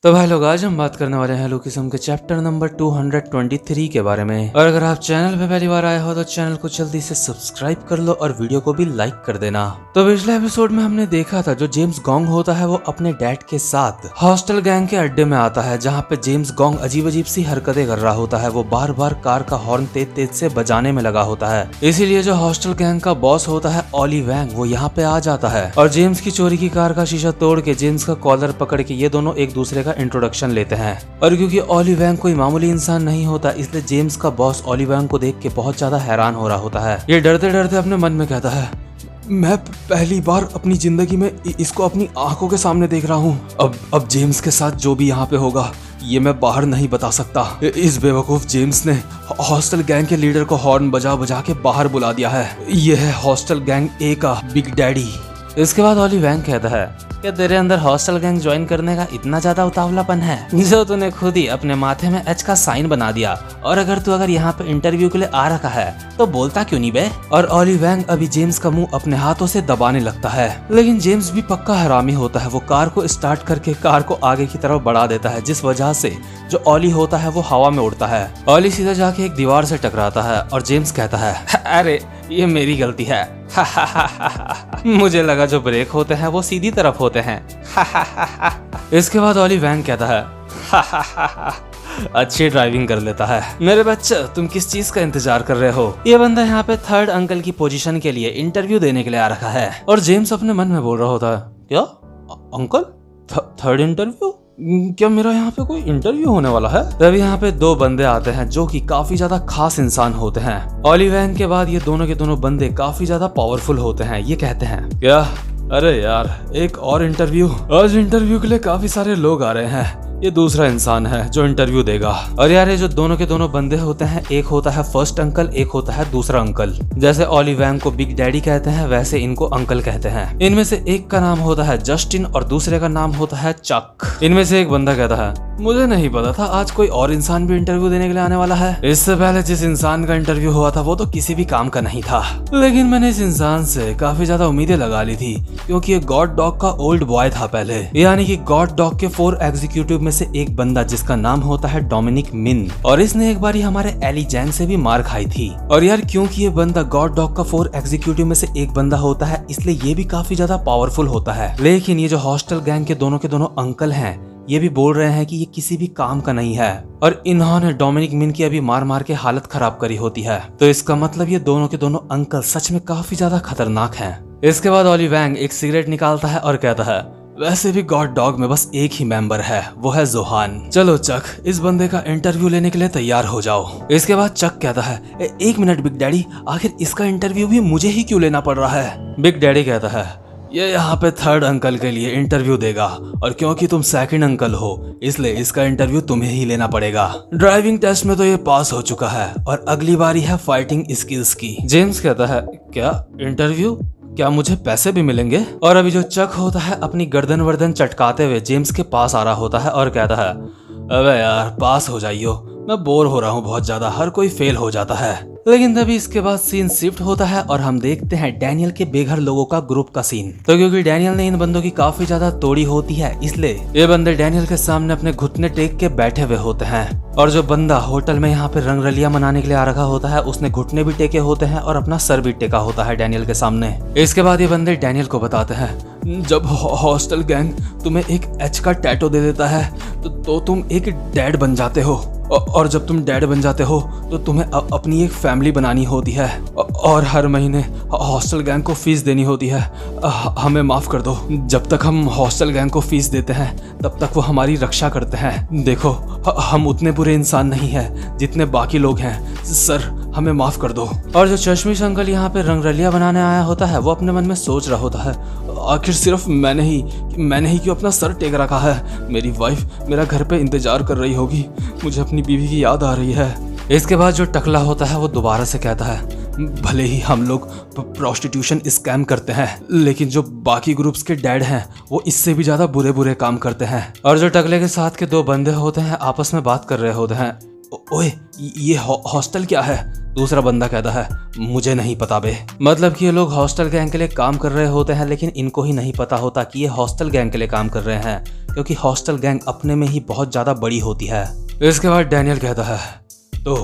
तो भाई लोग, आज हम बात करने वाले हैं लुकिज्म के चैप्टर नंबर 223 के बारे में। और अगर आप चैनल पे पहली बार आए हो तो चैनल को जल्दी से सब्सक्राइब कर लो और वीडियो को भी लाइक कर देना। तो पिछले एपिसोड में हमने देखा था जो जेम्स गोंग होता है वो अपने डैड के साथ हॉस्टल गैंग के अड्डे में आता है, जहाँ पे जेम्स गोंग अजीब अजीब सी हरकतें कर रहा होता है। वो बार बार कार का हॉर्न तेज तेज से बजाने में लगा होता है। इसीलिए जो हॉस्टल गैंग का बॉस होता है ओली वैंग, वो यहाँ पे आ जाता है और जेम्स की चोरी की कार का शीशा तोड़ के जेम्स का कॉलर पकड़ के ये दोनों एक दूसरे इंट्रोडक्शन लेते हैं। और क्योंकि ओली वैंग कोई मामूली इंसान नहीं होता, इसलिए जेम्स का बॉस ओली वैंग को देख के बहुत ज्यादा हैरान हो रहा होता है। ये डरते डरते अपने मन में कहता है, मैं पहली बार अपनी जिंदगी में इसको अपनी आंखों के सामने देख रहा हूँ। अब जेम्स के साथ जो भी यहाँ पे होगा ये मैं बाहर नहीं बता सकता। इस बेवकूफ जेम्स ने हॉस्टल गैंग के लीडर को हॉर्न बजा बजा के बाहर बुला दिया है। ये है हॉस्टल गैंग ए का बिग डैडी। इसके बाद ओली वैंग कहता है, क्या तेरे अंदर हॉस्टल गैंग ज्वाइन करने का इतना ज्यादा उतावलापन है जो तूने खुद ही अपने माथे में एच का साइन बना दिया? और अगर यहाँ पे इंटरव्यू के लिए आ रखा है तो बोलता क्यों नहीं बे? और ओली वैंग अभी जेम्स का मुंह अपने हाथों से दबाने लगता है, लेकिन जेम्स भी पक्का हरामी होता है। वो कार को स्टार्ट करके कार को आगे की तरफ बढ़ा देता है, जिस वजह से जो ओली होता है वो हवा में उड़ता है। ओली सीधा जाके एक दीवार से टकराता है और जेम्स कहता है, अरे ये मेरी गलती है। मुझे लगा जो ब्रेक होते हैं वो सीधी तरफ होते हैं। इसके बाद ओली वैंग कहता है, अच्छी ड्राइविंग कर लेता है। मेरे बच्चे, तुम किस चीज का इंतजार कर रहे हो? ये बंदा यहाँ पे थर्ड अंकल की पोजीशन के लिए इंटरव्यू देने के लिए आ रखा है। और जेम्स अपने मन में बोल रहा होता है, क्या अंकल थर्ड इंटरव्यू? क्या मेरा यहाँ पे कोई इंटरव्यू होने वाला है? तभी यहाँ पे दो बंदे आते हैं जो कि काफी ज्यादा खास इंसान होते हैं। ओली वैंग के बाद ये दोनों के दोनों बंदे काफी ज्यादा पावरफुल होते हैं। ये कहते हैं, क्या? अरे यार, एक और इंटरव्यू? आज इंटरव्यू के लिए काफी सारे लोग आ रहे हैं। ये दूसरा इंसान है जो इंटरव्यू देगा। और यार, ये जो दोनों के दोनों बंदे होते हैं, एक होता है फर्स्ट अंकल, एक होता है दूसरा अंकल। जैसे ओली वैंग को बिग डैडी कहते हैं, वैसे इनको अंकल कहते हैं। इनमें से एक का नाम होता है जस्टिन और दूसरे का नाम होता है चक। इनमें से एक बंदा कहता है, मुझे नहीं पता था आज कोई और इंसान भी इंटरव्यू देने के लिए आने वाला है। इससे पहले जिस इंसान का इंटरव्यू हुआ था वो तो किसी भी काम का नहीं था, लेकिन मैंने इस इंसान से काफी ज्यादा उम्मीदें लगा ली थी, क्योंकि ये गॉड डॉग का ओल्ड बॉय था पहले। यानी कि गॉड डॉग के 4 एग्जीक्यूटिव में से एक बंदा जिसका नाम होता है डोमिनिक मिन, और इसने एक बारी हमारे एली जैंग से भी मार खाई थी। और यार, क्योंकि ये बंदा गॉड डॉग का 4 एग्जीक्यूटिव में से एक बंदा होता है, इसलिए ये भी काफी ज्यादा पावरफुल होता है। लेकिन ये जो हॉस्टल गैंग के दोनों अंकल हैं, ये भी बोल रहे हैं कि ये किसी भी काम का नहीं है, और इन्होंने डोमिनिक मिन की अभी मार मार के हालत खराब करी होती है। तो इसका मतलब ये दोनों के दोनों अंकल सच में काफी ज्यादा खतरनाक हैं। इसके बाद ओली वैंग एक सिगरेट निकालता है और कहता है, वैसे भी गॉड डॉग में बस एक ही मेंबर है, वो है जोहान। चलो चक, इस बंदे का इंटरव्यू लेने के लिए तैयार हो जाओ। इसके बाद चक कहता है, एक मिनट बिग डैडी, आखिर इसका इंटरव्यू भी मुझे ही क्यों लेना पड़ रहा है? बिग डैडी कहता है, ये यहाँ पे थर्ड अंकल के लिए इंटरव्यू देगा, और क्योंकि तुम सेकंड अंकल हो इसलिए इसका इंटरव्यू तुम्हें ही लेना पड़ेगा। ड्राइविंग टेस्ट में तो ये पास हो चुका है और अगली बारी है फाइटिंग स्किल्स की। जेम्स कहता है, क्या इंटरव्यू? क्या मुझे पैसे भी मिलेंगे? और अभी जो चक होता है अपनी गर्दन वर्दन चटकाते हुए जेम्स के पास आ रहा होता है और कहता है, अबे यार पास हो जाइयो, मैं बोर हो रहा हूँ बहुत ज्यादा, हर कोई फेल हो जाता है। लेकिन तभी इसके बाद सीन शिफ्ट होता है और हम देखते हैं डैनियल के बेघर लोगों का ग्रुप का सीन। तो क्योंकि डैनियल ने इन बंदों की काफी ज्यादा तोड़ी होती है, इसलिए ये बंदे डैनियल के सामने अपने घुटने टेक के बैठे हुए होते हैं। और जो बंदा होटल में यहाँ पे रंगरलिया मनाने के लिए आ रखा होता है, उसने घुटने भी टेके होते हैं और अपना सर भी टेका होता है डैनियल के सामने। इसके बाद ये बंदे डैनियल को बताते हैं, जब हॉस्टल गैंग तुम्हें एक एच का टैटो दे देता है तो तुम एक डैड बन जाते हो, और जब तुम डैड बन जाते हो तो तुम्हें अपनी एक फैमिली बनानी होती है, और हर महीने हॉस्टल गैंग को फीस देनी होती है। हमें माफ कर दो, जब तक हम हॉस्टल गैंग को फीस देते हैं तब तक वो हमारी रक्षा करते हैं। देखो, हम उतने बुरे इंसान नहीं हैं जितने बाकी लोग हैं, सर हमें माफ कर दो। और जो चश्मिश अंकल यहाँ पे रंगरलिया बनाने आया होता है, वो अपने मन में सोच रहा होता है, आखिर सिर्फ मैंने ही क्यों अपना सर टेक रखा है? मेरी वाइफ मेरा घर पे इंतजार कर रही होगी, मुझे अपनी बीवी की याद आ रही है। इसके बाद जो टकला होता है वो दोबारा से कहता है, भले ही हम लोग प्रोस्टिट्यूशन स्कैम करते हैं, लेकिन जो बाकी ग्रुप्स के डैड हैं वो इससे भी ज्यादा बुरे बुरे काम करते हैं। और जो टकले के साथ के दो बंदे होते हैं आपस में बात कर रहे होते हैं, ओए ये हॉस्टल क्या है? दूसरा बंदा कहता है मुझे नहीं पता बे। मतलब कि ये लोग हॉस्टल गैंग के लिए काम कर रहे होते हैं, लेकिन इनको ही नहीं पता होता कि ये हॉस्टल गैंग के लिए काम कर रहे हैं, क्योंकि हॉस्टल गैंग अपने में ही बहुत ज्यादा बड़ी होती है। इसके बाद डैनियल कहता है तो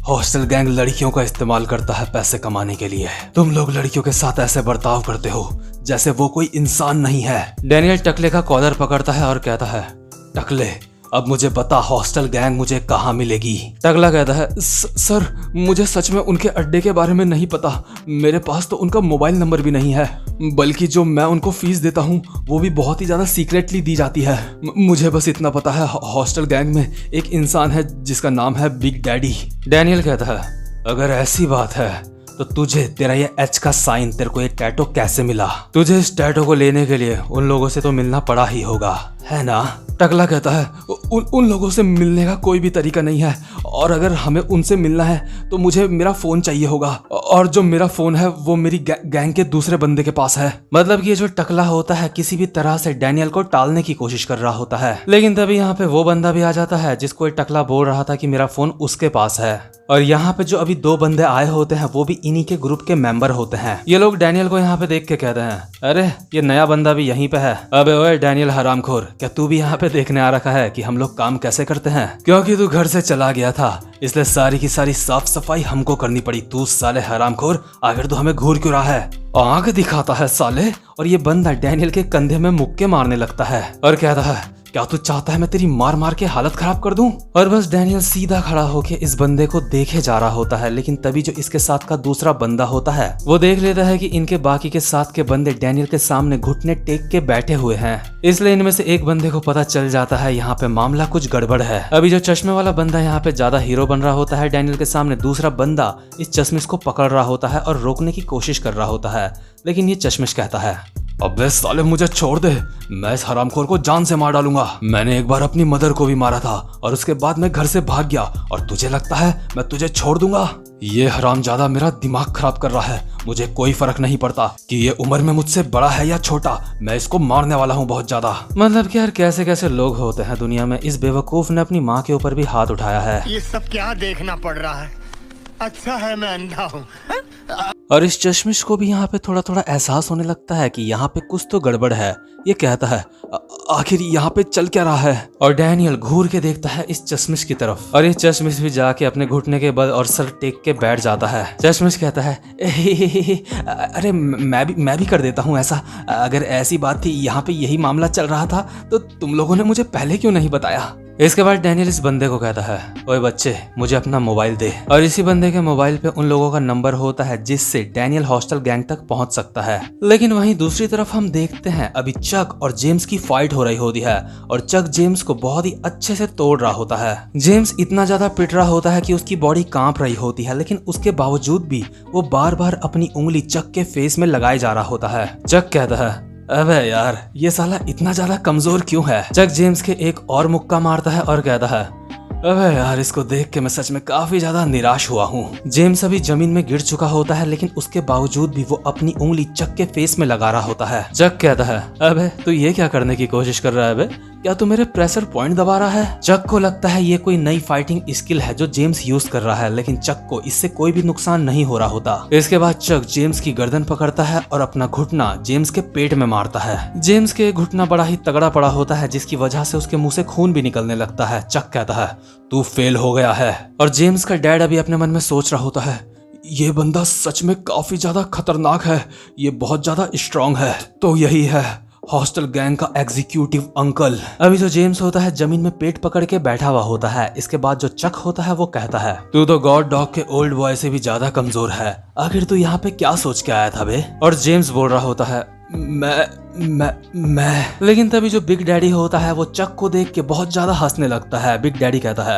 हॉस्टल गैंग लड़कियों का इस्तेमाल करता है पैसे कमाने के लिए। तुम लोग लड़कियों के साथ ऐसे बर्ताव करते हो जैसे वो कोई इंसान नहीं है। डैनियल टकले का कॉलर पकड़ता है और कहता है टकले अब मुझे बता हॉस्टल गैंग मुझे कहाँ मिलेगी। टकला कहता है सर मुझे सच में उनके अड्डे के बारे में नहीं पता, मेरे पास तो उनका मोबाइल नंबर भी नहीं है, बल्कि जो मैं उनको फीस देता हूँ वो भी बहुत ही ज्यादा सीक्रेटली दी जाती है। मुझे बस इतना पता है हॉस्टल गैंग में एक इंसान है जिसका नाम है बिग डैडी। डैनियल कहता है अगर ऐसी बात है तो तुझे तेरा ये एच का साइन, तेरे को ये टैटो कैसे मिला? तुझे इस टैटो को लेने के लिए उन लोगों से तो मिलना पड़ा ही होगा, है ना? टकला कहता है उन लोगों से मिलने का कोई भी तरीका नहीं है, और अगर हमें उनसे मिलना है तो मुझे मेरा फोन चाहिए होगा, और जो मेरा फोन है वो मेरी गैंग के दूसरे बंदे के पास है। मतलब कि ये जो टकला होता है किसी भी तरह से डैनियल को टालने की कोशिश कर रहा होता है, लेकिन तभी यहाँ पे वो बंदा भी आ जाता है जिसको ये टकला बोल रहा था कि मेरा फोन उसके पास है। और यहाँ पे जो अभी दो बंदे आए होते हैं वो भी इन्हीं के ग्रुप के मेंबर होते हैं। ये लोग डैनियल को यहाँ पे देख के कहते हैं अरे ये नया बंदा भी यहीं पे है। अबे ओए डैनियल हरामखोर, क्या तू भी यहाँ पे देखने आ रखा है कि हम लोग काम कैसे करते हैं? क्योंकि तू घर से चला गया था इसलिए सारी की सारी साफ सफाई हमको करनी पड़ी। तू साले हरामखोर आखिर तू हमें घूर क्यों रहा है? आंख दिखाता है साले। और ये बंदा डैनियल के कंधे में मुक्के मारने लगता है और कहता है क्या तू चाहता है मैं तेरी मार मार के हालत खराब कर दूं? और बस डैनियल सीधा खड़ा होके इस बंदे को देखे जा रहा होता है, लेकिन तभी जो इसके साथ का दूसरा बंदा होता है वो देख लेता है कि इनके बाकी के साथ के बंदे डैनियल के सामने घुटने टेक के बैठे हुए हैं। इसलिए इनमें से एक बंदे को पता चल जाता है यहाँ पे मामला कुछ गड़बड़ है। अभी जो चश्मे वाला बंदा यहाँ पे ज्यादा हीरो बन रहा होता है डैनियल के सामने, दूसरा बंदा इस चश्मिश को पकड़ रहा होता है और रोकने की कोशिश कर रहा होता है, लेकिन ये चश्मिश कहता है अबे साले मुझे छोड़ दे, मैं इस हरामखोर को जान से मार डालूंगा। मैंने एक बार अपनी मदर को भी मारा था और उसके बाद मैं घर से भाग गया, और तुझे लगता है मैं तुझे छोड़ दूंगा? ये हरामजादा मेरा दिमाग खराब कर रहा है। मुझे कोई फर्क नहीं पड़ता कि ये उम्र में मुझसे बड़ा है या छोटा, मैं इसको मारने वाला हूँ बहुत ज्यादा। मतलब कि यार कैसे कैसे लोग होते हैं दुनिया में। इस बेवकूफ ने अपनी माँ के ऊपर भी हाथ उठाया है। ये सब क्या देखना पड़ रहा है? अच्छा है मैं अंधा हूँ। और इस चश्मिश को भी यहाँ पे थोड़ा थोड़ा एहसास होने लगता है कि यहाँ पे कुछ तो गड़बड़ है। ये कहता है आखिर यहाँ पे चल क्या रहा है? और डैनियल घूर के देखता है इस चश्मिश की तरफ, और ये चश्मिश भी जाके अपने घुटने के बल और सर टेक के बैठ जाता है। चश्मिश कहता है अरे मैं भी कर देता हूँ ऐसा। अगर ऐसी बात थी, यहाँ पे यही मामला चल रहा था, तो तुम लोगों ने मुझे पहले क्यों नहीं बताया? इसके बाद डैनियल इस बंदे को कहता है ओए बच्चे मुझे अपना मोबाइल दे। और इसी बंदे के मोबाइल पे उन लोगों का नंबर होता है जिससे डैनियल हॉस्टल गैंग तक पहुंच सकता है। लेकिन वहीं दूसरी तरफ हम देखते हैं अभी चक और जेम्स की फाइट हो रही होती है, और चक जेम्स को बहुत ही अच्छे से तोड़ रहा होता है। जेम्स इतना ज्यादा पिट रहा होता है कि उसकी बॉडी कांप रही होती है, लेकिन उसके बावजूद भी वो बार बार अपनी उंगली चक के फेस में लगाए जा रहा होता है। चक कहता है अबे यार ये साला इतना ज्यादा कमजोर क्यों है? चक जेम्स के एक और मुक्का मारता है और कहता है अबे यार इसको देख के मैं सच में काफी ज्यादा निराश हुआ हूँ। जेम्स अभी जमीन में गिर चुका होता है, लेकिन उसके बावजूद भी वो अपनी उंगली चक के फेस में लगा रहा होता है। चक कहता है अबे तू ये क्या करने की कोशिश कर रहा है? अबे क्या तू मेरे प्रेशर पॉइंट दबा रहा है? चक को लगता है ये कोई नई फाइटिंग स्किल है जो जेम्स यूज कर रहा है, लेकिन चक को इससे कोई भी नुकसान नहीं हो रहा होता। इसके बाद चक जेम्स की गर्दन पकड़ता है और अपना घुटना जेम्स के पेट में मारता है। जेम्स के घुटना बड़ा ही तगड़ा पड़ा होता है, जिसकी वजह से उसके मुंह से खून भी निकलने लगता है। चक कहता है तू फेल हो गया है। और जेम्स का डैड अभी अपने मन में सोच रहा होता है ये बंदा सच में काफी ज्यादा खतरनाक है, ये बहुत ज्यादा स्ट्रांग है। तो यही है हॉस्टल गैंग का एग्जीक्यूटिव अंकल। अभी जो जेम्स होता है जमीन में पेट पकड़ के बैठा हुआ होता है। इसके बाद जो चक होता है वो कहता है तू तो गॉड डॉग के ओल्ड बॉय से भी ज्यादा कमजोर है, आखिर तू यहाँ पे क्या सोच के आया था बे? और जेम्स बोल रहा होता है मैं लेकिन तभी जो बिग डैडी होता है वो चक को देख के बहुत ज्यादा हंसने लगता है। बिग डैडी कहता है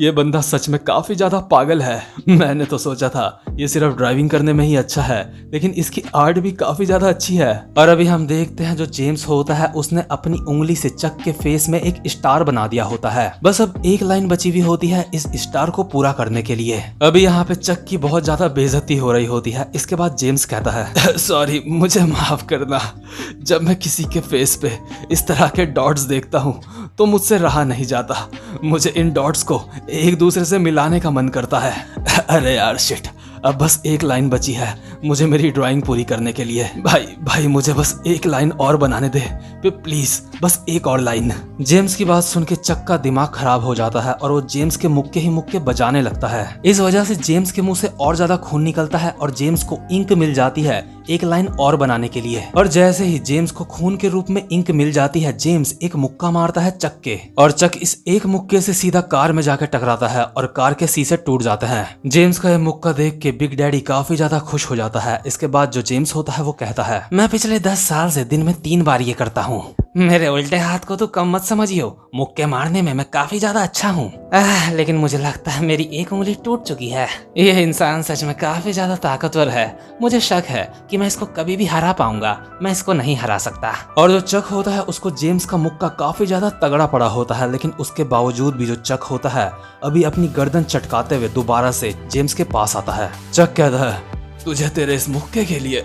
ये बंदा सच में काफी ज्यादा पागल है। मैंने तो सोचा था ये सिर्फ ड्राइविंग करने में ही अच्छा है, लेकिन इसकी आर्ट भी काफी ज्यादा अच्छी है। और अभी हम देखते हैं जो जेम्स होता है उसने अपनी उंगली से चक के फेस में एक स्टार बना दिया होता है। बस अब एक लाइन बची हुई होती है इस स्टार को पूरा करने के लिए। अभी यहाँ पे चक की बहुत ज्यादा बेइज्जती हो रही होती है। इसके बाद जेम्स कहता है सॉरी मुझे माफ करना, जब मैं किसी के फेस पे इस तरह के डॉट्स देखता हूँ तो मुझसे रहा नहीं जाता। मुझे इन डॉट्स को एक दूसरे से मिलाने का मन करता है। अरे यार शिट, अब बस एक लाइन बची है मुझे मेरी ड्राइंग पूरी करने के लिए। भाई मुझे बस एक लाइन और बनाने दे प्लीज, बस एक और लाइन। जेम्स की बात सुन के चक का दिमाग खराब हो जाता है और वो जेम्स के मुक्के ही मुक्के बजाने लगता है। इस वजह से जेम्स के मुंह से और ज्यादा खून निकलता है और जेम्स को इंक मिल जाती है एक लाइन और बनाने के लिए। और जैसे ही जेम्स को खून के रूप में इंक मिल जाती है, जेम्स एक मुक्का मारता है चक के, और चक इस एक मुक्के से सीधा कार में जाकर टकराता है और कार के शीशे टूट जाते हैं। जेम्स का यह मुक्का देख के बिग डैडी काफी ज्यादा खुश हो जाता है। इसके बाद जो जेम्स होता है वो कहता है, मैं पिछले 10 साल से दिन में 3 बार ये करता हूँ। मेरे उल्टे हाथ को तो कम मत समझियो, मुक्के मारने में मैं काफी ज्यादा अच्छा हूँ। लेकिन मुझे लगता है मेरी एक उंगली टूट चुकी है। यह इंसान सच में काफी ज्यादा ताकतवर है। मुझे शक है कि मैं इसको कभी भी हरा पाऊंगा। मैं इसको नहीं हरा सकता। और जो चक होता है उसको जेम्स का मुक्का काफी ज्यादा तगड़ा पड़ा होता है, लेकिन उसके बावजूद भी जो चक होता है अभी अपनी गर्दन चटकाते हुए दोबारा से जेम्स के पास आता है। चक कहता है, तुझे तेरे इस मुक्के के लिए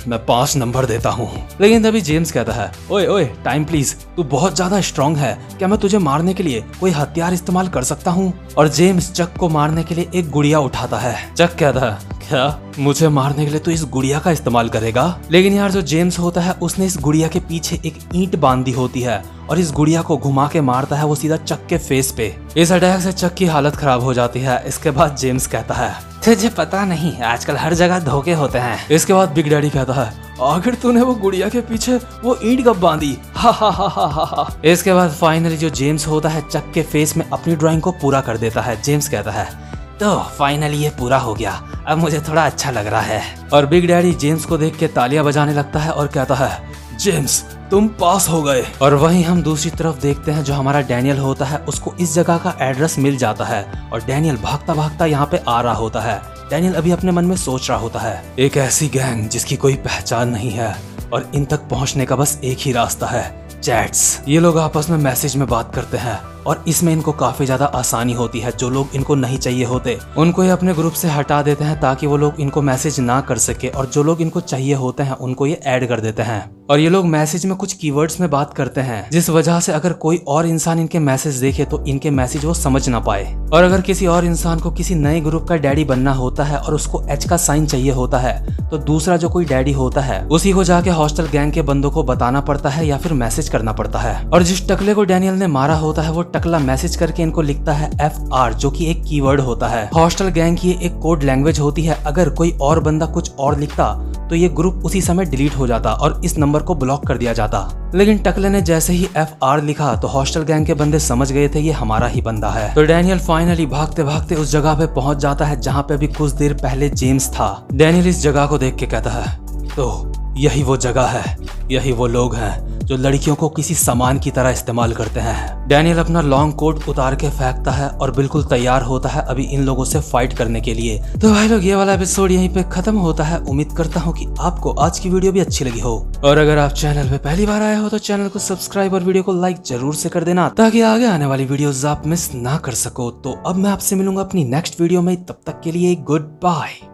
मैं 5 नंबर देता हूँ। लेकिन तभी जेम्स कहता है, ओए टाइम प्लीज, तू बहुत ज्यादा स्ट्रांग है, क्या मैं तुझे मारने के लिए कोई हथियार इस्तेमाल कर सकता हूँ? और जेम्स चक को मारने के लिए एक गुड़िया उठाता है। चक कहता है, क्या मुझे मारने के लिए तू इस गुड़िया का इस्तेमाल करेगा? लेकिन यार जो जेम्स होता है उसने इस गुड़िया के पीछे एक ईंट बांधी होती है और इस गुड़िया को घुमा के मारता है वो सीधा चक के फेस पे। इस अटैक से चक की हालत खराब हो जाती है। इसके बाद जेम्स कहता है, तुझे पता नहीं आजकल हर जगह धोखे होते हैं। इसके बाद बिग डैडी कहता है, आखिर तूने वो गुड़िया के पीछे वो ईंट कब बांधी? हा। इसके बाद फाइनली जो जेम्स होता है चक के फेस में अपनी ड्राइंग को पूरा कर देता है। जेम्स कहता है, तो फाइनली ये पूरा हो गया, अब मुझे थोड़ा अच्छा लग रहा है। और बिग डैडी जेम्स को देख के तालियां बजाने लगता है और कहता है, जेम्स तुम पास हो गए। और वहीं हम दूसरी तरफ देखते हैं जो हमारा डैनियल होता है उसको इस जगह का एड्रेस मिल जाता है और डैनियल भागता भागता यहाँ पे आ रहा होता है। डैनियल अभी अपने मन में सोच रहा होता है, एक ऐसी गैंग जिसकी कोई पहचान नहीं है और इन तक पहुँचने का बस एक ही रास्ता है, चैट्स। ये लोग आपस में मैसेज में बात करते हैं और इसमें इनको काफी ज्यादा आसानी होती है। जो लोग इनको नहीं चाहिए होते उनको ये अपने ग्रुप से हटा देते हैं ताकि वो लोग इनको मैसेज ना कर सके, और जो लोग इनको चाहिए होते हैं उनको ये ऐड कर देते हैं। और ये लोग मैसेज में कुछ कीवर्ड्स में बात करते हैं जिस वजह से अगर कोई और इंसान इनके मैसेज देखे तो इनके मैसेज वो समझ ना पाए। और अगर किसी और इंसान को किसी नए ग्रुप का डैडी बनना होता है और उसको एच का साइन चाहिए होता है तो दूसरा जो कोई डैडी होता है उसी को जाके हॉस्टल गैंग के बंदों को बताना पड़ता है या फिर मैसेज करना पड़ता है। और जिस टकले को डैनियल ने मारा होता है वो टकला मैसेज करके इनको लिखता है FR, जो कि एक कीवर्ड होता है। हॉस्टल गैंग की एक कोड लैंग्वेज होती है। अगर कोई और बंदा कुछ और लिखता तो ये ग्रुप उसी समय डिलीट हो जाता और इस नंबर को ब्लॉक कर दिया जाता। लेकिन टकले ने जैसे ही FR लिखा तो हॉस्टल गैंग के बंदे समझ गए थे ये हमारा ही बंदा है। तो डैनियल फाइनली भागते भागते उस जगह पे पहुंच जाता है जहाँ पे अभी कुछ देर पहले जेम्स था। डैनियल इस जगह को देख के कहता है, तो यही वो जगह है, यही वो लोग हैं जो लड़कियों को किसी सामान की तरह इस्तेमाल करते हैं। डैनियल अपना लॉन्ग कोट उतार के फेंकता है और बिल्कुल तैयार होता है अभी इन लोगों से फाइट करने के लिए। तो भाई लोग ये वाला एपिसोड यहीं पे खत्म होता है। उम्मीद करता हूँ कि आपको आज की वीडियो भी अच्छी लगी हो, और अगर आप चैनल पे पहली बार आए हो तो चैनल को सब्सक्राइब और वीडियो को लाइक जरूर से कर देना ताकि आगे आने वाली वीडियोस आप मिस ना कर सको। तो अब मैं आपसे मिलूंगा अपनी नेक्स्ट वीडियो में, तब तक के लिए गुड बाय।